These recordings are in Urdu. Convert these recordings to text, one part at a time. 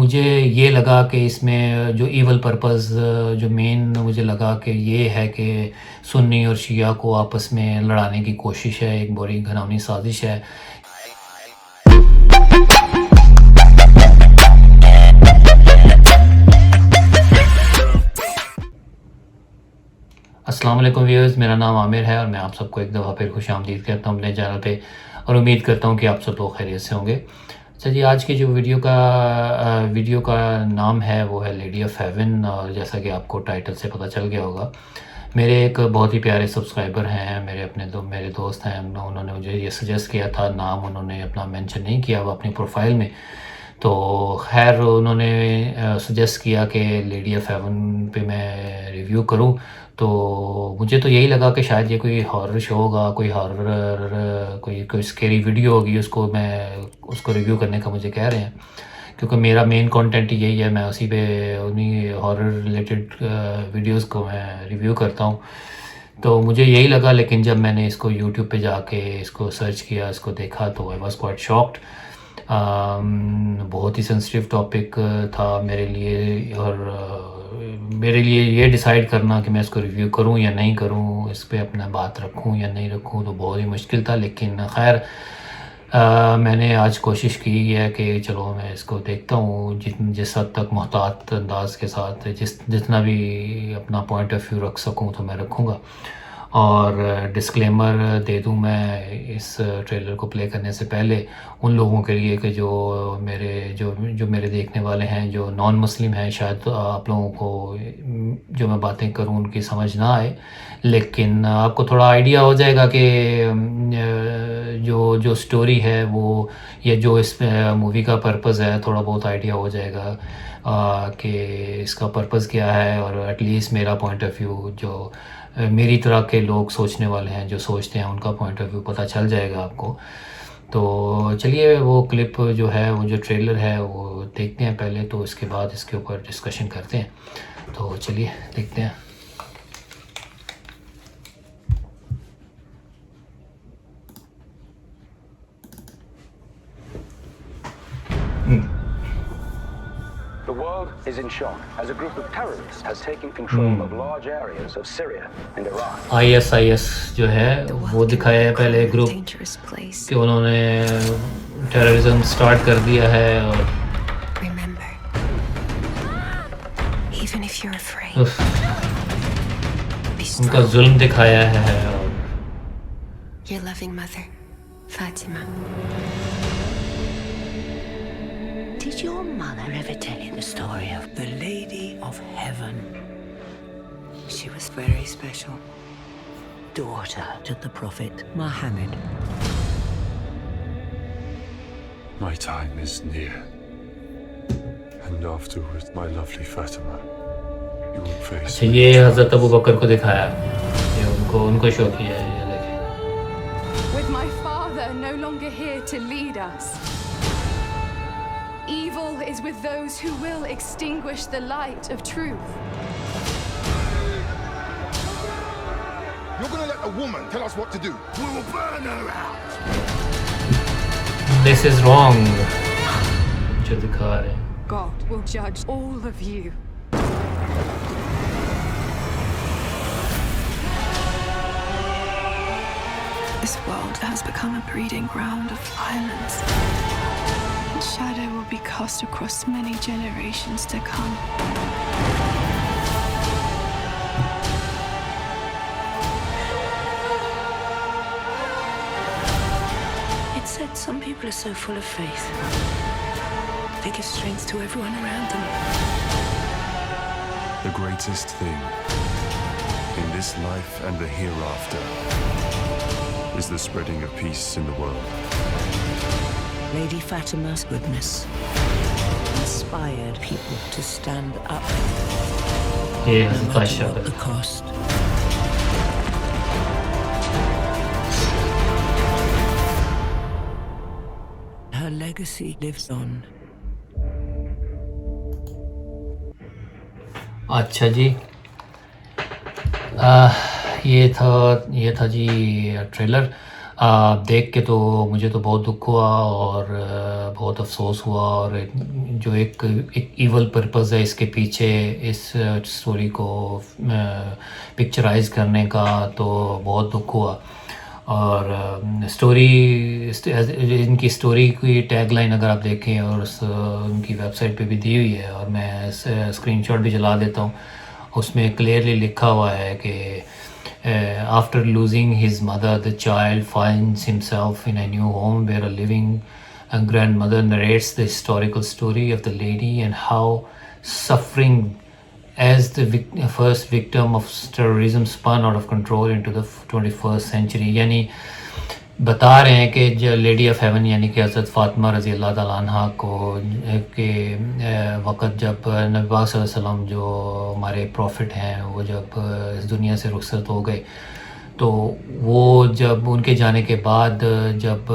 مجھے یہ لگا کہ اس میں جو ایول پرپز جو مین مجھے لگا کہ یہ ہے کہ سنی اور شیعہ کو آپس میں لڑانے کی کوشش ہے، ایک بڑی گھناؤنی سازش ہے۔ السلام علیکم ویورز، میرا نام عامر ہے اور میں آپ سب کو ایک دفعہ پھر خوش آمدید کرتا ہوں اپنے چینل پہ، اور امید کرتا ہوں کہ آپ سب لوگ خیریت سے ہوں گے۔ اچھا جی، آج کی جو ویڈیو کا نام ہے وہ ہے لیڈی آف ہیون، اور جیسا کہ آپ کو ٹائٹل سے پتہ چل گیا ہوگا، میرے ایک بہت ہی پیارے سبسکرائبر ہیں، میرے دوست ہیں، انہوں نے مجھے یہ سجیسٹ کیا تھا، نام انہوں نے اپنا مینشن نہیں کیا وہ اپنی پروفائل میں، تو خیر انہوں نے سجیسٹ کیا کہ لیڈی آف ہیون پہ میں ریویو کروں، تو مجھے تو یہی لگا کہ شاید یہ کوئی ہارر شو ہوگا، کوئی ہارر کوئی اسکیری ویڈیو ہوگی، اس کو ریویو کرنے کا مجھے کہہ رہے ہیں، کیونکہ میرا مین کانٹینٹ یہی ہے، میں اسی پہ انہی ہارر ریلیٹڈ ویڈیوز کو میں ریویو کرتا ہوں، تو مجھے یہی لگا۔ لیکن جب میں نے اس کو یوٹیوب پہ جا کے اس کو سرچ کیا، اس کو دیکھا، تو آئی واز کوائٹ شاکڈ۔ بہت ہی سینسٹیو ٹاپک تھا میرے لیے، اور میرے لیے یہ ڈیسائیڈ کرنا کہ میں اس کو ریویو کروں یا نہیں کروں، اس پہ اپنا بات رکھوں یا نہیں رکھوں، تو بہت ہی مشکل تھا۔ لیکن خیر میں نے آج کوشش کی ہے کہ چلو میں اس کو دیکھتا ہوں، جس حد تک محتاط انداز کے ساتھ جتنا بھی اپنا پوائنٹ آف ویو رکھ سکوں تو میں رکھوں گا۔ اور ڈسکلیمر دے دوں میں اس ٹریلر کو پلے کرنے سے پہلے ان لوگوں کے لیے کہ جو میرے دیکھنے والے ہیں جو نان مسلم ہیں، شاید آپ لوگوں کو جو میں باتیں کروں ان کی سمجھ نہ آئے، لیکن آپ کو تھوڑا آئیڈیا ہو جائے گا کہ جو سٹوری ہے وہ، یا جو اس مووی کا پرپز ہے، تھوڑا بہت آئیڈیا ہو جائے گا کہ اس کا پرپز کیا ہے، اور ایٹ لیسٹ میرا پوائنٹ آف ویو، جو میری طرح کے لوگ سوچنے والے ہیں، جو سوچتے ہیں، ان کا پوائنٹ آف ویو پتہ چل جائے گا آپ کو۔ تو چلیے وہ کلپ جو ہے، وہ جو ٹریلر ہے وہ دیکھتے ہیں پہلے، تو اس کے بعد اس کے اوپر ڈسکشن کرتے ہیں، تو چلیے دیکھتے ہیں۔ The world is in shock as a group of terrorists has taken control of large areas of Syria and Iraq. IS جو ہے وہ دکھایا ہے پہلے گروپ کہ انہوں نے ٹیررزم سٹارٹ کر دیا ہے، اور ان کا ظلم دکھایا ہے، اور Your loving mother, Fatima. Did your mother ever tell you the story of the Lady of Heaven? She was very special. Daughter to the Prophet Muhammad. My time is near. And afterwards, my lovely Fatima, you will face اچھا یہ حضرت ابو بکر کو دکھایا، یہ ان کو شو کیا ہے، یہ دیکھیں۔ With my father no longer here to lead us, evil is with those who will extinguish the light of truth. You're gonna let a woman tell us what to do? We will burn her out. This is wrong جو دکھا رہے ہیں۔ God will judge all of you. This world has become a breeding ground of violence. Shadow will be cast across many generations to come. It said some people are so full of faith, they give strength to everyone around them. the greatest thing in this life and the hereafter is the spreading of peace in the world. Lady Fatima's goodness inspired people to stand up, یہ no حضرت matter عائشہ what کا the cost. Her legacy lives on. اچھا جی، یہ تھا جی ٹریلر۔ دیکھ کے تو مجھے تو بہت دکھ ہوا اور بہت افسوس ہوا، اور جو ایک ایول پرپز ہے اس کے پیچھے اس سٹوری کو پکچرائز کرنے کا، تو بہت دکھ ہوا۔ اور سٹوری ان کی سٹوری کی ٹیگ لائن اگر آپ دیکھیں اور ان کی ویب سائٹ پہ بھی دی ہوئی ہے، اور میں اسکرین شاٹ بھی چلا دیتا ہوں، اس میں کلیئرلی لکھا ہوا ہے کہ after losing his mother, the child finds himself in a new home where a living grandmother narrates the historical story of the lady and how suffering as the first victim of terrorism spun out of control into the 21st century. یعنی بتا رہے ہیں کہ جو لیڈی آف ہیون یعنی کہ حضرت فاطمہ رضی اللہ تعالیٰ عنہ کو کے وقت جب نبی پاک صلی اللہ علیہ وسلم جو ہمارے پروفٹ ہیں وہ جب اس دنیا سے رخصت ہو گئے، تو وہ جب ان کے جانے کے بعد جب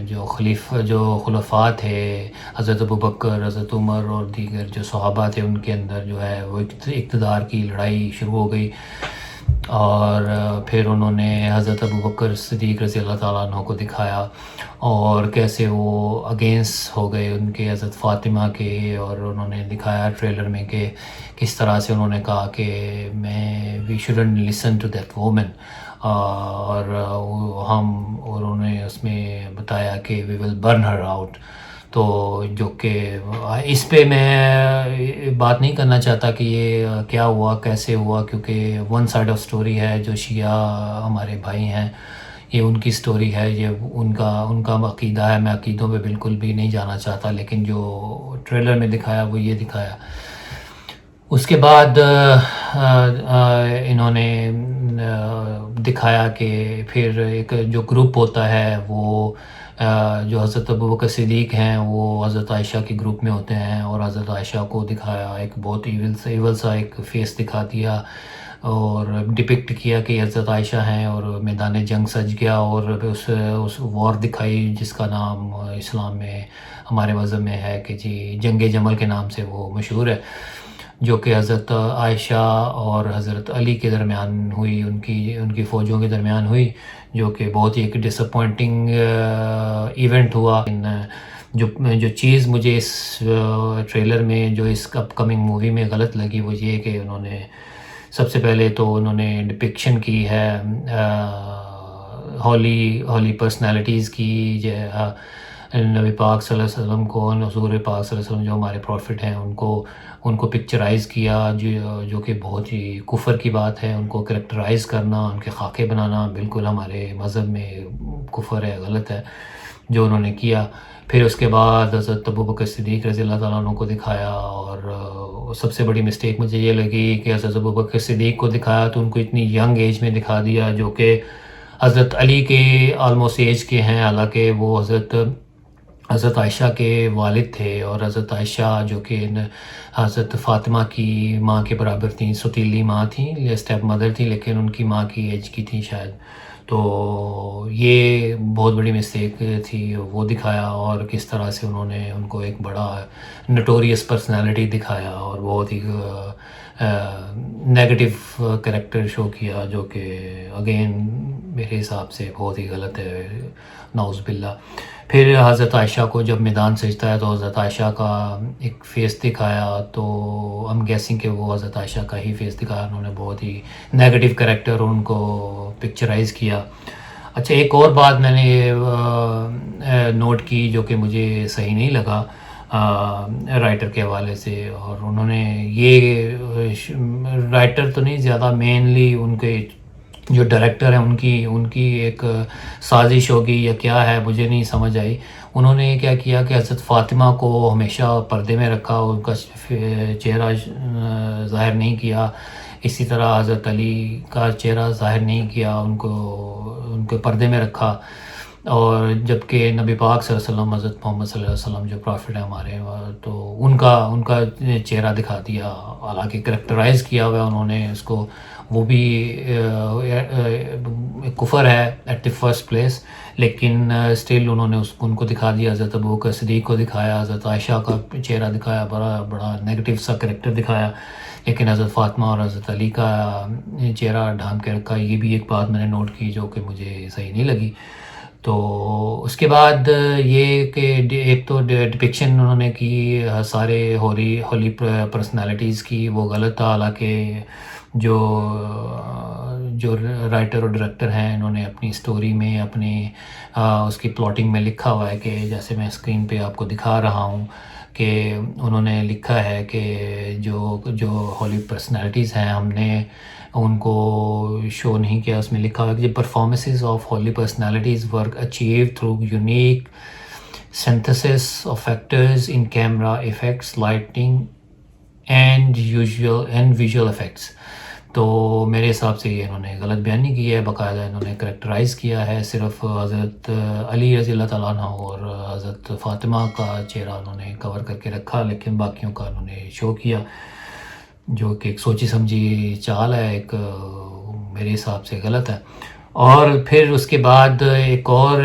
جو خلفاء تھے، حضرت ابوبکر، حضرت عمر اور دیگر جو صحابہ تھے، ان کے اندر جو ہے وہ اقتدار کی لڑائی شروع ہو گئی، اور پھر انہوں نے حضرت ابوبکر صدیق رضی اللہ تعالیٰ عنہ کو دکھایا اور کیسے وہ اگینسٹ ہو گئے ان کے حضرت فاطمہ کے، اور انہوں نے دکھایا ٹریلر میں کہ کس طرح سے انہوں نے کہا کہ we shouldn't listen to that woman, اور انہوں نے اس میں بتایا کہ وی ول برن ہر آؤٹ۔ تو جو کہ اس پہ میں بات نہیں کرنا چاہتا کہ یہ کیا ہوا، کیسے ہوا، کیونکہ ون سائڈ آف سٹوری ہے۔ جو شیعہ ہمارے بھائی ہیں، یہ ان کی سٹوری ہے، یہ ان کا عقیدہ ہے، میں عقیدوں پہ بالکل بھی نہیں جانا چاہتا، لیکن جو ٹریلر میں دکھایا وہ یہ دکھایا۔ اس کے بعد انہوں نے دکھایا کہ پھر ایک جو گروپ ہوتا ہے وہ جو حضرت ابوبکر صدیق ہیں وہ حضرت عائشہ کے گروپ میں ہوتے ہیں، اور حضرت عائشہ کو دکھایا ایک بہت ایول سا ایک فیس دکھا دیا اور ڈپکٹ کیا کہ حضرت عائشہ ہیں، اور میدان جنگ سج گیا، اور اس وار دکھائی جس کا نام اسلام میں ہمارے مذہب میں ہے کہ جی جنگ جمل کے نام سے وہ مشہور ہے، جو کہ حضرت عائشہ اور حضرت علی کے درمیان ہوئی، ان کی فوجوں کے درمیان ہوئی، جو کہ بہت ہی ایک ڈس اپوائنٹنگ ایونٹ ہوا۔ جو چیز مجھے اس ٹریلر میں جو اس اپ کمنگ مووی میں غلط لگی وہ یہ کہ انہوں نے سب سے پہلے تو انہوں نے ڈپکشن کی ہے ہولی پرسنالٹیز کی، نبی پاک صلی اللہ علیہ وسلم کو، حضور پاک صلی اللہ علیہ وسلم جو ہمارے پروفٹ ہیں ان کو پکچرائز کیا، جو کہ بہت ہی کفر کی بات ہے۔ ان کو کریکٹرائز کرنا، ان کے خاکے بنانا بالکل ہمارے مذہب میں کفر ہے، غلط ہے جو انہوں نے کیا۔ پھر اس کے بعد حضرت ابوبکر صدیق رضی اللہ تعالیٰ عنہ کو دکھایا، اور سب سے بڑی مسٹیک مجھے یہ لگی کہ حضرت ابوبکر صدیق کو دکھایا تو ان کو اتنی ینگ ایج میں دکھا دیا، جو کہ حضرت علی کے آلموسٹ ایج کے ہیں، حالانکہ وہ حضرت عائشہ کے والد تھے، اور حضرت عائشہ جو کہ حضرت فاطمہ کی ماں کے برابر تھیں، ستیلی ماں تھیں، اسٹیپ مدر تھیں، لیکن ان کی ماں کی ایج کی تھیں شاید۔ تو یہ بہت بڑی مسٹیک تھی، وہ دکھایا، اور کس طرح سے انہوں نے ان کو ایک بڑا نوٹوریس پرسنالٹی دکھایا اور بہت ہی نیگیٹو کریکٹر شو کیا، جو کہ اگین میرے حساب سے بہت ہی غلط ہے، نعوذ باللہ۔ پھر حضرت عائشہ کو جب میدان سجتا ہے تو حضرت عائشہ کا ایک فیس دکھایا، تو ہم گیسنگ کہ وہ حضرت عائشہ کا ہی فیس دکھایا، انہوں نے بہت ہی نیگیٹو کریکٹر ان کو پکچرائز کیا۔ اچھا، ایک اور بات میں نے نوٹ کی جو کہ مجھے صحیح نہیں لگا رائٹر کے حوالے سے، اور انہوں نے یہ رائٹر تو نہیں، زیادہ مینلی ان کے جو ڈائریکٹر ہیں ان کی ایک سازش ہوگی یا کیا ہے، مجھے نہیں سمجھ آئی۔ انہوں نے کیا کیا کہ حضرت فاطمہ کو ہمیشہ پردے میں رکھا، ان کا چہرہ ظاہر نہیں کیا، اسی طرح حضرت علی کا چہرہ ظاہر نہیں کیا، ان کو پردے میں رکھا، اور جبکہ نبی پاک صلی اللہ علیہ وسلم، حضرت محمد صلی اللہ علیہ وسلم جو پرافٹ ہیں ہمارے، تو ان کا چہرہ دکھا دیا، حالانکہ کریکٹرائز کیا ہوا ہے انہوں نے اس کو، وہ بھی کفر ہے ایٹ دی فرسٹ پلیس، لیکن اسٹل انہوں نے ان کو دکھا دیا، حضرت ابوبکر صدیق کو دکھایا، حضرت عائشہ کا چہرہ دکھایا، بڑا نیگیٹو سا کریکٹر دکھایا، لیکن حضرت فاطمہ اور حضرت علی کا چہرہ ڈھانپ کے رکھا، یہ بھی ایک بات میں نے نوٹ کی جو کہ مجھے صحیح نہیں لگی. تو اس کے بعد یہ کہ ایک تو ڈپکشن انہوں نے کی سارے ہولی پرسنالٹیز کی، وہ غلط تھا. حالانکہ جو رائٹر اور ڈائریکٹر ہیں انہوں نے اپنی سٹوری میں اس کی پلاٹنگ میں لکھا ہوا ہے کہ جیسے میں اسکرین پہ آپ کو دکھا رہا ہوں کہ انہوں نے لکھا ہے کہ جو ہولی پرسنالٹیز ہیں ہم نے ان کو شو نہیں کیا. اس میں لکھا ہوا ہے کہ performances of holy personalities work achieve through unique synthesis of factors in camera effects, lighting and visual effects. تو میرے حساب سے یہ انہوں نے غلط بیانی کی ہے. باقاعدہ انہوں نے کریکٹرائز کیا ہے، صرف حضرت علی رضی اللہ تعالیٰ عنہ اور حضرت فاطمہ کا چہرہ انہوں نے کور کر کے رکھا، لیکن باقیوں کا انہوں نے شو کیا، جو کہ ایک سوچی سمجھی چال ہے، ایک میرے حساب سے غلط ہے. اور پھر اس کے بعد ایک اور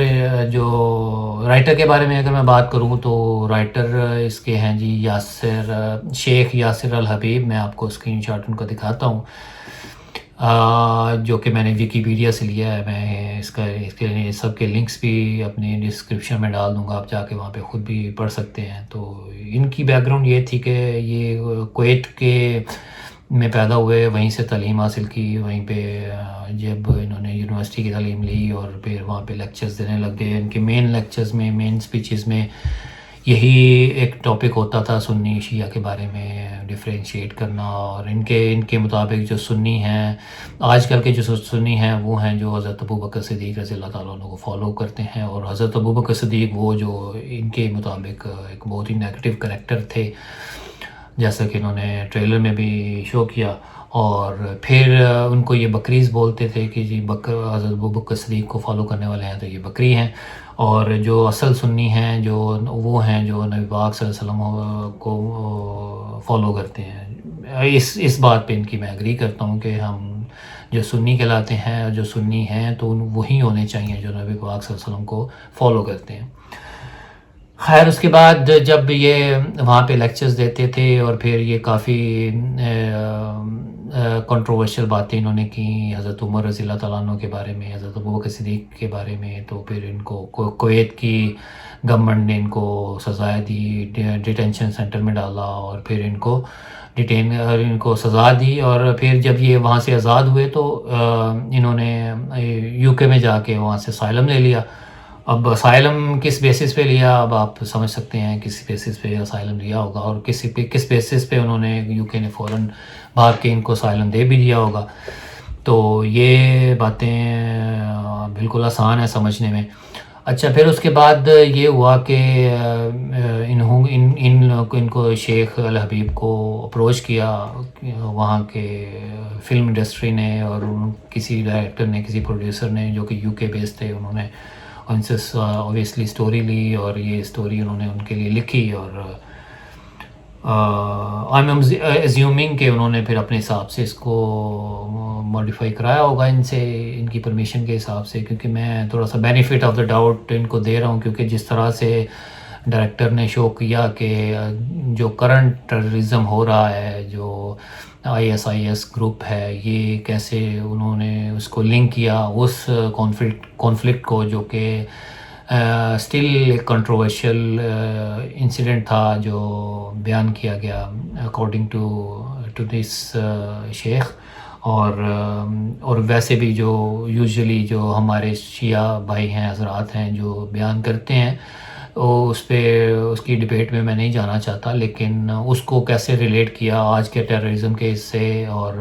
جو رائٹر کے بارے میں اگر میں بات کروں تو رائٹر اس کے ہیں جی شیخ یاسر الحبیب. میں آپ کو اسکرین شاٹ ان کا دکھاتا ہوں جو کہ میں نے ویکیپیڈیا سے لیا ہے. میں اس کے سب کے لنکس بھی اپنے ڈسکرپشن میں ڈال دوں گا، آپ جا کے وہاں پہ خود بھی پڑھ سکتے ہیں. تو ان کی بیک گراؤنڈ یہ تھی کہ یہ کویت کے میں پیدا ہوئے، وہیں سے تعلیم حاصل کی، وہیں پہ جب انہوں نے یونیورسٹی کی تعلیم لی اور پھر وہاں پہ لیکچرز دینے لگ گئے. ان کے مین لیکچرز میں، مین سپیچز میں یہی ایک ٹاپک ہوتا تھا سنی شیعہ کے بارے میں ڈفرینشیٹ کرنا. اور ان کے مطابق جو سنی ہیں آج کل کے جو سنی ہیں وہ ہیں جو حضرت ابوبکر صدیق رضی اللہ تعالیٰ عنہ کو فالو کرتے ہیں. اور حضرت ابوبکر صدیق وہ جو ان کے مطابق ایک بہت ہی نیگیٹو کریکٹر تھے، جیسا کہ انہوں نے ٹریلر میں بھی شو کیا. اور پھر ان کو یہ بکریز بولتے تھے کہ جی حضرت ابوبکر صدیق کو فالو کرنے والے ہیں تو یہ بکری ہیں، اور جو اصل سنی ہیں وہ ہیں جو نبی پاک صلی اللہ علیہ وسلم کو فالو کرتے ہیں. اس بات پہ ان کی میں اگری کرتا ہوں کہ ہم جو سنی کہلاتے ہیں، جو سنی ہیں تو وہی ہونے چاہیے جو نبی پاک صلی اللہ علیہ وسلم کو فالو کرتے ہیں. خیر اس کے بعد جب یہ وہاں پہ لیکچرز دیتے تھے اور پھر یہ کافی کنٹروورشل باتیں انہوں نے کی حضرت عمر رضی اللہ تعالیٰ عنہ کے بارے میں، حضرت ابوبکر صدیق کے بارے میں، تو پھر ان کو کویت کی گورنمنٹ نے ان کو سزائیں دی، ڈیٹینشن سینٹر میں ڈالا اور پھر ان کو سزا دی. اور پھر جب یہ وہاں سے آزاد ہوئے تو انہوں نے یو کے میں جا کے وہاں سے اسائلم لے لیا. اب اسائلم کس بیسس پہ لیا، اب آپ سمجھ سکتے ہیں کس بیسس پہ اسائلم لیا ہوگا، اور کس بیسس پہ انہوں نے یو کے نے فوراً بھاگ کے ان کو اسائلم دے بھی دیا ہوگا. تو یہ باتیں بالکل آسان ہے سمجھنے میں. اچھا پھر اس کے بعد یہ ہوا کہ ان کو شیخ الحبیب کو اپروچ کیا وہاں کے فلم انڈسٹری نے، اور کسی ڈائریکٹر نے، کسی پروڈیوسر نے جو کہ یو کے بیس تھے، انہوں نے ان سے اوبیسلی سٹوری لی اور یہ سٹوری انہوں نے ان کے لیے لکھی. اور آئی ایم ایزیومنگ کہ انہوں نے پھر اپنے حساب سے اس کو ماڈیفائی کرایا ہوگا ان سے، ان کی پرمیشن کے حساب سے، کیونکہ میں تھوڑا سا benefit of the doubt in کو دے رہا ہوں، کیونکہ جس طرح سے ڈائریکٹر نے شو کیا کہ جو کرنٹ ٹیررزم ہو رہا ہے، جو ISIS گروپ ہے، یہ کیسے انہوں نے اس کو لنک کیا اس کانفلکٹ کو، جو کہ اسٹل کنٹروورشل انسیڈنٹ تھا جو بیان کیا گیا اکارڈنگ ٹو دس شیخ. اور ویسے بھی جو یوزلی جو ہمارے شیعہ بھائی ہیں، حضرات ہیں، جو بیان کرتے ہیں، اس کی ڈبیٹ میں نہیں جانا چاہتا، لیکن اس کو کیسے ریلیٹ کیا آج کے ٹیررزم کے اس سے، اور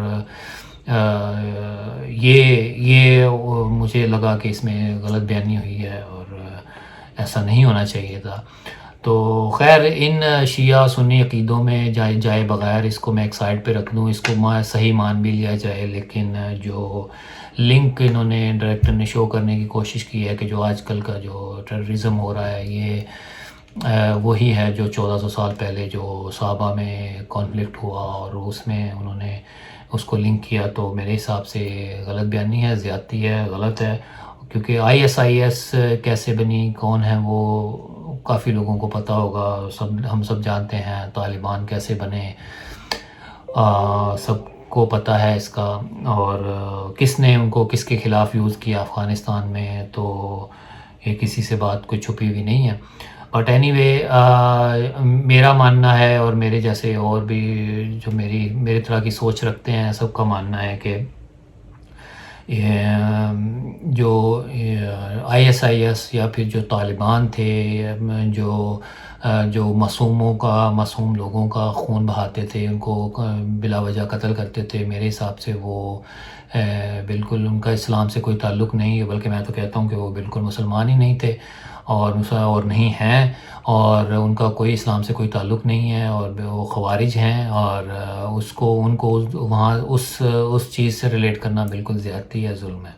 یہ مجھے لگا کہ اس میں غلط بیانی ہوئی ہے اور ایسا نہیں ہونا چاہیے تھا. تو خیر ان شیعہ سنی عقیدوں میں جائے بغیر اس کو میں ایک سائڈ پہ رکھ دوں، اس کو صحیح مان بھی لیا جائے، لیکن جو لنک انہوں نے ڈائریکٹر نے شو کرنے کی کوشش کی ہے کہ جو آج کل کا جو ٹیررزم ہو رہا ہے یہ وہی ہے جو 1400 سال پہلے جو صحابہ میں کانفلکٹ ہوا، اور اس میں انہوں نے اس کو لنک کیا. تو میرے حساب سے غلط بیانی ہے، زیادتی ہے، غلط ہے. کیونکہ ISIS کیسے بنی، کون ہے وہ کافی لوگوں کو پتہ ہوگا، ہم سب جانتے ہیں. طالبان کیسے بنے، سب کو پتہ ہے اس کا، اور کس نے ان کو کس کے خلاف یوز کیا افغانستان میں، تو یہ کسی سے بات کوئی چھپی ہوئی نہیں ہے. بٹ اینی وے میرا ماننا ہے، اور میرے جیسے اور بھی جو میری طرح کی سوچ رکھتے ہیں، سب کا ماننا ہے کہ جو ISIS یا پھر جو طالبان تھے، جو معصوم لوگوں کا خون بہاتے تھے، ان کو بلا وجہ قتل کرتے تھے، میرے حساب سے وہ بالکل ان کا اسلام سے کوئی تعلق نہیں ہے، بلکہ میں تو کہتا ہوں کہ وہ بالکل مسلمان ہی نہیں تھے اور نہیں ہیں، اور ان کا کوئی اسلام سے کوئی تعلق نہیں ہے، اور وہ خوارج ہیں، اور ان کو وہاں اس چیز سے ریلیٹ کرنا بالکل زیادتی ہے، ظلم ہے.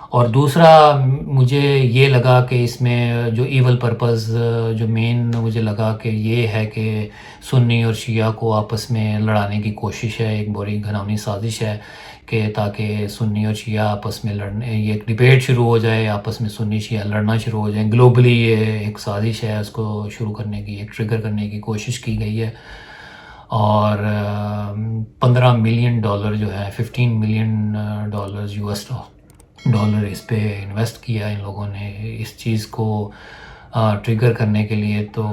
اور دوسرا مجھے یہ لگا کہ اس میں جو ایول پرپز جو مین مجھے لگا کہ یہ ہے کہ سنی اور شیعہ کو آپس میں لڑانے کی کوشش ہے، ایک بڑی گھناؤنی سازش ہے کہ تاکہ سنی اور شیعہ آپس میں لڑنے، یہ ایک ڈبیٹ شروع ہو جائے، آپس میں سنی شیعہ لڑنا شروع ہو جائیں. گلوبلی یہ ایک سازش ہے، اس کو شروع کرنے کی، ایک ٹریگر کرنے کی کوشش کی گئی ہے. اور $15 ملین جو ہے، $15 ملین US ڈالر اس پہ انویسٹ کیا ان لوگوں نے اس چیز کو ٹریگر کرنے کے لیے. تو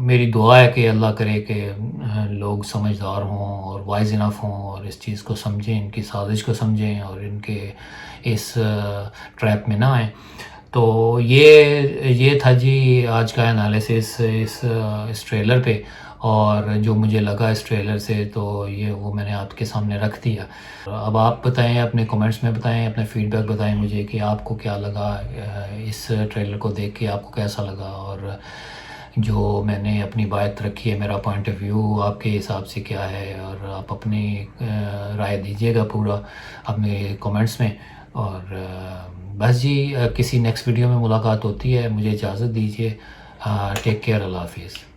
میری دعا ہے کہ اللہ کرے کہ لوگ سمجھدار ہوں اور وائز انف ہوں، اور اس چیز کو سمجھیں، ان کی سازش کو سمجھیں، اور ان کے اس ٹریپ میں نہ آئیں. تو یہ تھا جی آج کا انالیسس اس ٹریلر پہ، اور جو مجھے لگا اس ٹریلر سے، تو وہ میں نے آپ کے سامنے رکھ دیا. اب آپ بتائیں، اپنے کمنٹس میں بتائیں، اپنے فیڈ بیک بتائیں مجھے کہ آپ کو کیا لگا اس ٹریلر کو دیکھ کے، آپ کو کیسا لگا، اور جو میں نے اپنی بات رکھی ہے، میرا پوائنٹ آف ویو آپ کے حساب سے کیا ہے، اور آپ اپنی رائے دیجیے گا پورا اپنے کمنٹس میں. اور بس جی، کسی نیکسٹ ویڈیو میں ملاقات ہوتی ہے. مجھے اجازت دیجیے. Take care. اللہ حافظ.